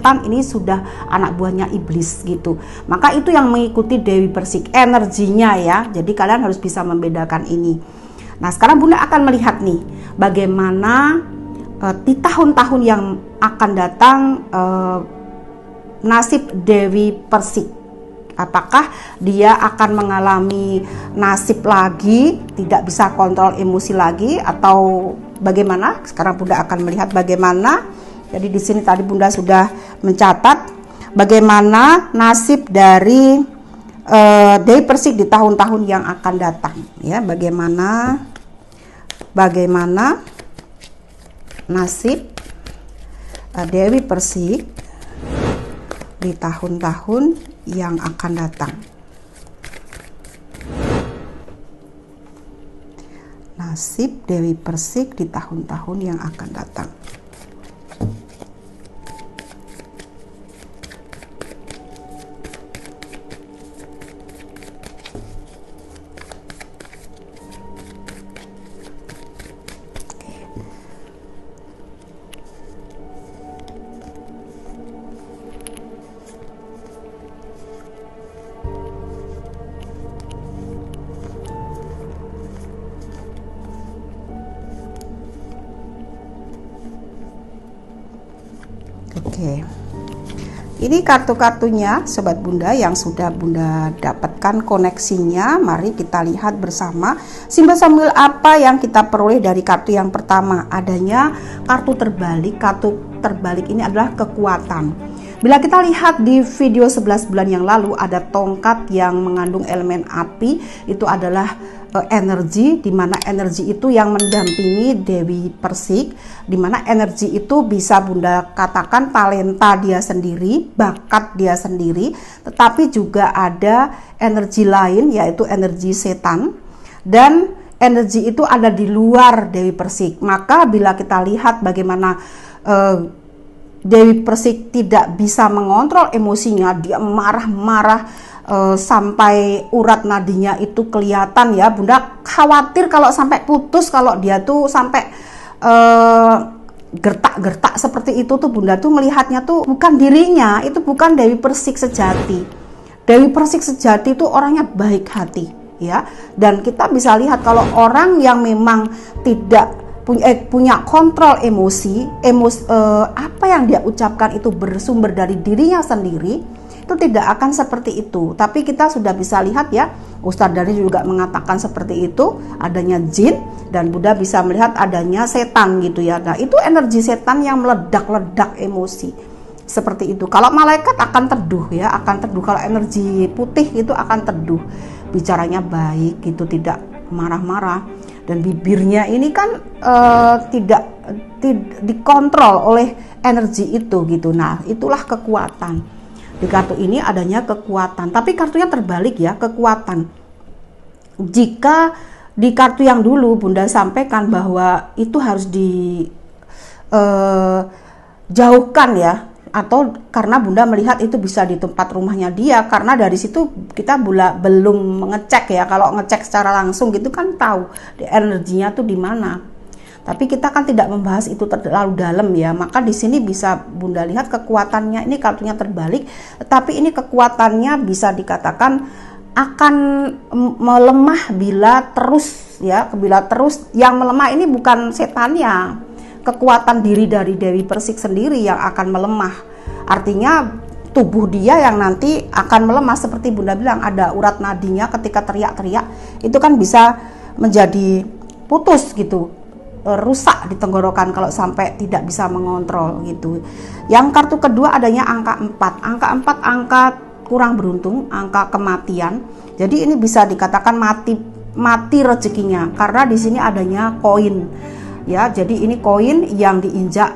setan, ini sudah anak buahnya iblis gitu. Maka itu yang mengikuti Dewi Persik, energinya ya. Jadi kalian harus bisa membedakan ini. Nah, sekarang Bunda akan melihat nih bagaimana di tahun-tahun yang akan datang nasib Dewi Persik. Apakah dia akan mengalami nasib lagi, tidak bisa kontrol emosi lagi, atau bagaimana? Sekarang Bunda akan melihat bagaimana. Jadi di sini tadi Bunda sudah mencatat bagaimana nasib dari Dewi Persik di tahun-tahun yang akan datang. Ya, bagaimana nasib Dewi Persik di tahun-tahun yang akan datang. Nasib Dewi Persik di tahun-tahun yang akan datang. Oke, ini kartu-kartunya Sobat Bunda yang sudah Bunda dapatkan koneksinya. Mari kita lihat bersama simbol-simbol apa yang kita peroleh dari kartu yang pertama. Adanya kartu terbalik. Kartu terbalik ini adalah kekuatan. Bila kita lihat di video 11 bulan yang lalu, ada tongkat yang mengandung elemen api. Itu adalah energi, di mana energi itu yang mendampingi Dewi Persik, di mana energi itu bisa Bunda katakan talenta dia sendiri, bakat dia sendiri, tetapi juga ada energi lain yaitu energi setan, dan energi itu ada di luar Dewi Persik. Maka bila kita lihat bagaimana Dewi Persik tidak bisa mengontrol emosinya, dia marah-marah sampai urat nadinya itu kelihatan ya. Bunda khawatir kalau sampai putus, kalau dia tuh sampai gertak-gertak seperti itu tuh Bunda tuh melihatnya tuh bukan dirinya, itu bukan Dewi Persik sejati. Dewi Persik sejati itu orangnya baik hati ya. Dan kita bisa lihat kalau orang yang memang tidak punya kontrol emosi, apa yang dia ucapkan itu bersumber dari dirinya sendiri, itu tidak akan seperti itu. Tapi kita sudah bisa lihat ya, Ustadz Dhani juga mengatakan seperti itu, adanya jin, dan Bunda bisa melihat adanya setan gitu ya. Nah, itu energi setan yang meledak-ledak emosi seperti itu. Kalau malaikat akan teduh ya, akan teduh. Kalau energi putih itu akan teduh, bicaranya baik gitu, tidak marah-marah, dan bibirnya ini kan tidak dikontrol oleh energi itu gitu. Nah, itulah kekuatan. Di kartu ini adanya kekuatan, tapi kartunya terbalik ya, kekuatan. Jika di kartu yang dulu Bunda sampaikan bahwa itu harus dijauhkan ya, atau karena Bunda melihat itu bisa di tempat rumahnya dia, karena dari situ kita belum mengecek ya. Kalau ngecek secara langsung gitu kan tahu energinya tuh di mana. Tapi kita kan tidak membahas itu terlalu dalam ya. Maka di sini bisa Bunda lihat kekuatannya, ini kartunya terbalik, tapi ini kekuatannya bisa dikatakan akan melemah bila terus ya. Bila terus, yang melemah ini bukan setannya, kekuatan diri dari Dewi Persik sendiri yang akan melemah. Artinya tubuh dia yang nanti akan melemah. Seperti Bunda bilang, ada urat nadinya ketika teriak-teriak itu kan bisa menjadi putus gitu, rusak di tenggorokan kalau sampai tidak bisa mengontrol gitu. Yang kartu kedua adanya angka 4. Angka 4 angka kurang beruntung, angka kematian. Jadi ini bisa dikatakan mati rezekinya, karena di sini adanya koin. Ya, jadi ini koin yang diinjak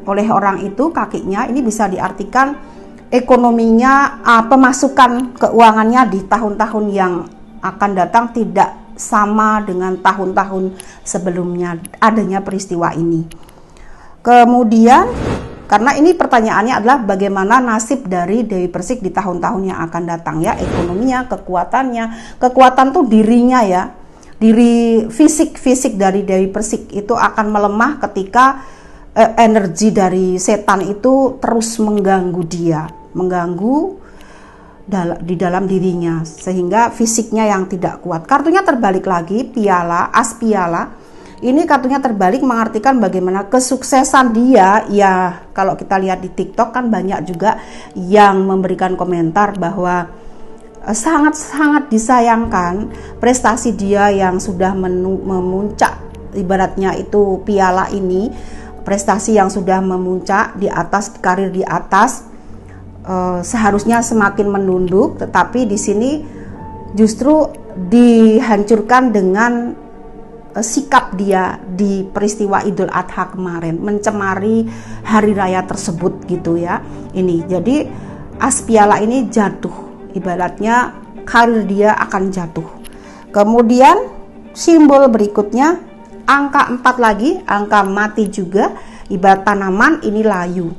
oleh orang itu kakinya. Ini bisa diartikan ekonominya, pemasukan keuangannya di tahun-tahun yang akan datang tidak sama dengan tahun-tahun sebelumnya adanya peristiwa ini. Kemudian, karena ini pertanyaannya adalah bagaimana nasib dari Dewi Persik di tahun-tahun yang akan datang ya, ekonominya, kekuatannya. Kekuatan tuh dirinya ya, diri fisik dari Dewi Persik itu akan melemah ketika energi dari setan itu terus mengganggu dia, mengganggu di dalam dirinya, sehingga fisiknya yang tidak kuat. Kartunya terbalik lagi, piala, as piala. Ini kartunya terbalik mengartikan bagaimana kesuksesan dia. Ya, kalau kita lihat di TikTok kan banyak juga yang memberikan komentar bahwa sangat-sangat disayangkan prestasi dia yang sudah memuncak, ibaratnya itu piala ini, prestasi yang sudah memuncak di atas, karir di atas, seharusnya semakin menunduk, tetapi di sini justru dihancurkan dengan sikap dia di peristiwa Idul Adha kemarin, mencemari hari raya tersebut gitu ya. Ini jadi as piala ini jatuh, ibaratnya karir dia akan jatuh. Kemudian simbol berikutnya angka 4 lagi, angka mati juga, ibarat tanaman ini layu.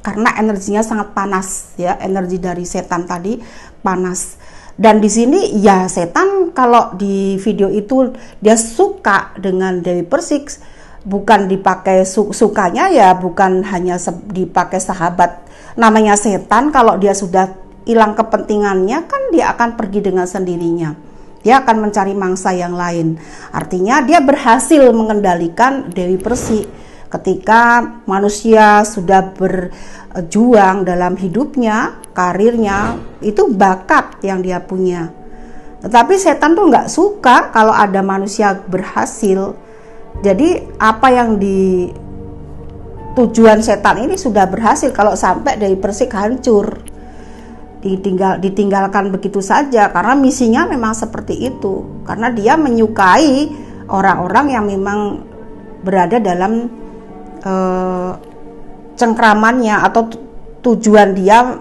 Karena energinya sangat panas ya, energi dari setan tadi panas. Dan di sini ya setan kalau di video itu dia suka dengan Dewi Persik, bukan dipakai sukanya ya bukan hanya dipakai sahabat. Namanya setan, kalau dia sudah hilang kepentingannya kan dia akan pergi dengan sendirinya. Dia akan mencari mangsa yang lain. Artinya dia berhasil mengendalikan Dewi Persik. Ketika manusia sudah berjuang dalam hidupnya, karirnya, itu bakat yang dia punya. Tetapi setan tuh nggak suka kalau ada manusia berhasil. Jadi apa yang tujuan setan ini sudah berhasil, kalau sampai Dewi Persik hancur, ditinggalkan begitu saja, karena misinya memang seperti itu. Karena dia menyukai orang-orang yang memang berada dalam cengkramannya, atau tujuan dia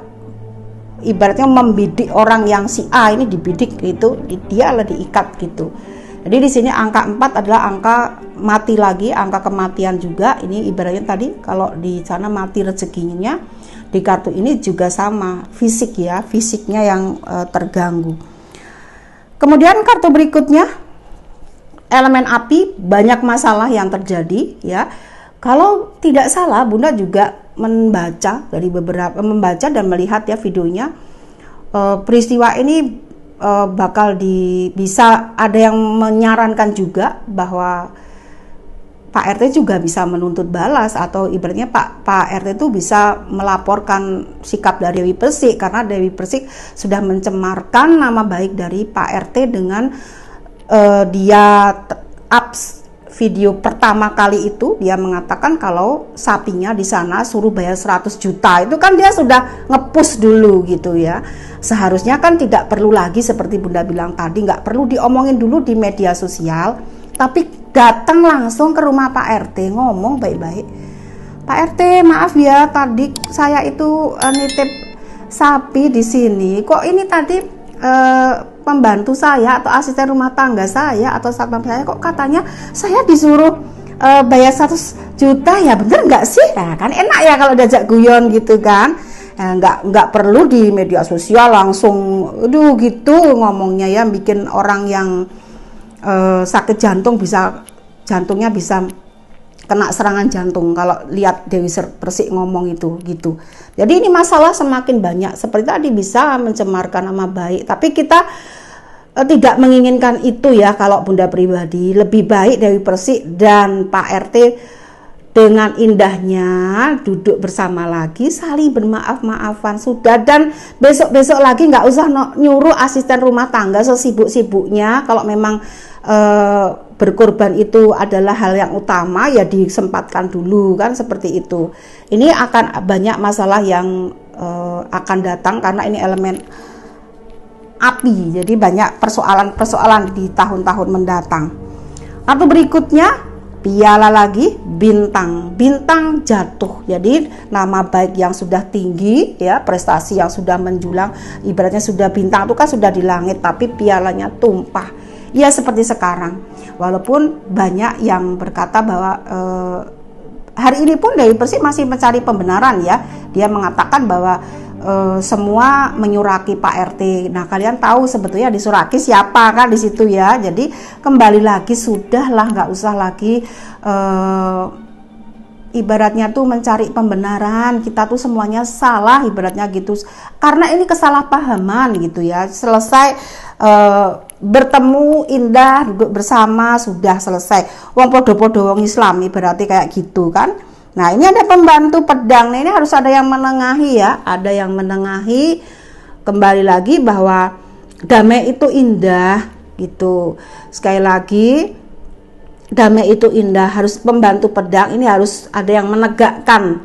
ibaratnya membidik orang yang si A ini dibidik gitu, dia lah diikat gitu. Jadi di sini angka 4 adalah angka mati lagi, angka kematian juga. Ini ibaratnya tadi kalau di sana mati rezekinya, di kartu ini juga sama, fisik ya, fisiknya yang terganggu. Kemudian kartu berikutnya elemen api, banyak masalah yang terjadi ya. Kalau tidak salah Bunda juga membaca dan melihat ya videonya, peristiwa ini bakal bisa ada yang menyarankan juga bahwa Pak RT juga bisa menuntut balas, atau ibaratnya Pak RT itu bisa melaporkan sikap dari Dewi Persik, karena Dewi Persik sudah mencemarkan nama baik dari Pak RT dengan dia ups video pertama kali itu dia mengatakan kalau sapinya di sana suruh bayar 100 juta. Itu kan dia sudah nge-push dulu gitu ya. Seharusnya kan tidak perlu lagi seperti Bunda bilang tadi, nggak perlu diomongin dulu di media sosial, tapi datang langsung ke rumah Pak RT, ngomong baik-baik. Pak RT, maaf ya tadi saya itu nitip sapi di sini. Kok ini tadi pembantu saya atau asisten rumah tangga saya atau satpam saya kok katanya saya disuruh bayar 100 juta, ya bener nggak sih? Nah, kan enak ya kalau diajak guyon gitu kan. Nggak perlu di media sosial langsung aduh gitu ngomongnya ya, bikin orang yang sakit jantung jantungnya bisa kena serangan jantung kalau lihat Dewi Persik ngomong itu gitu. Jadi ini masalah semakin banyak, seperti tadi bisa mencemarkan nama baik, tapi kita tidak menginginkan itu ya. Kalau Bunda pribadi lebih baik Dewi Persik dan Pak RT dengan indahnya duduk bersama lagi, saling bermaaf-maafan sudah, dan besok-besok lagi nggak usah nyuruh asisten rumah tangga sesibuk-sibuknya. Kalau memang berkorban itu adalah hal yang utama, ya disempatkan dulu kan, seperti itu. Ini akan banyak masalah yang akan datang karena ini elemen api, jadi banyak persoalan-persoalan di tahun-tahun mendatang. Kartu berikutnya piala lagi, bintang jatuh. Jadi nama baik yang sudah tinggi ya, prestasi yang sudah menjulang, ibaratnya sudah bintang itu kan sudah di langit, tapi pialanya tumpah. Ya seperti sekarang, walaupun banyak yang berkata bahwa hari ini pun Dewi Persik masih mencari pembenaran ya. Dia mengatakan bahwa semua menyuraki Pak RT. Nah, kalian tahu sebetulnya disuraki siapa kan di situ ya. Jadi kembali lagi, sudahlah, nggak usah lagi ibaratnya tuh mencari pembenaran. Kita tuh semuanya salah ibaratnya gitu. Karena ini kesalahpahaman gitu ya. Selesai bertemu indah, duduk bersama, sudah selesai. Wong podo-podo wong Islam ibaratnya kayak gitu kan. Nah, ini ada pembantu pedang. Nah, ini harus ada yang menengahi ya, ada yang menengahi. Kembali lagi bahwa damai itu indah gitu. Sekali lagi, damai itu indah, harus pembantu pedang ini harus ada yang menegakkan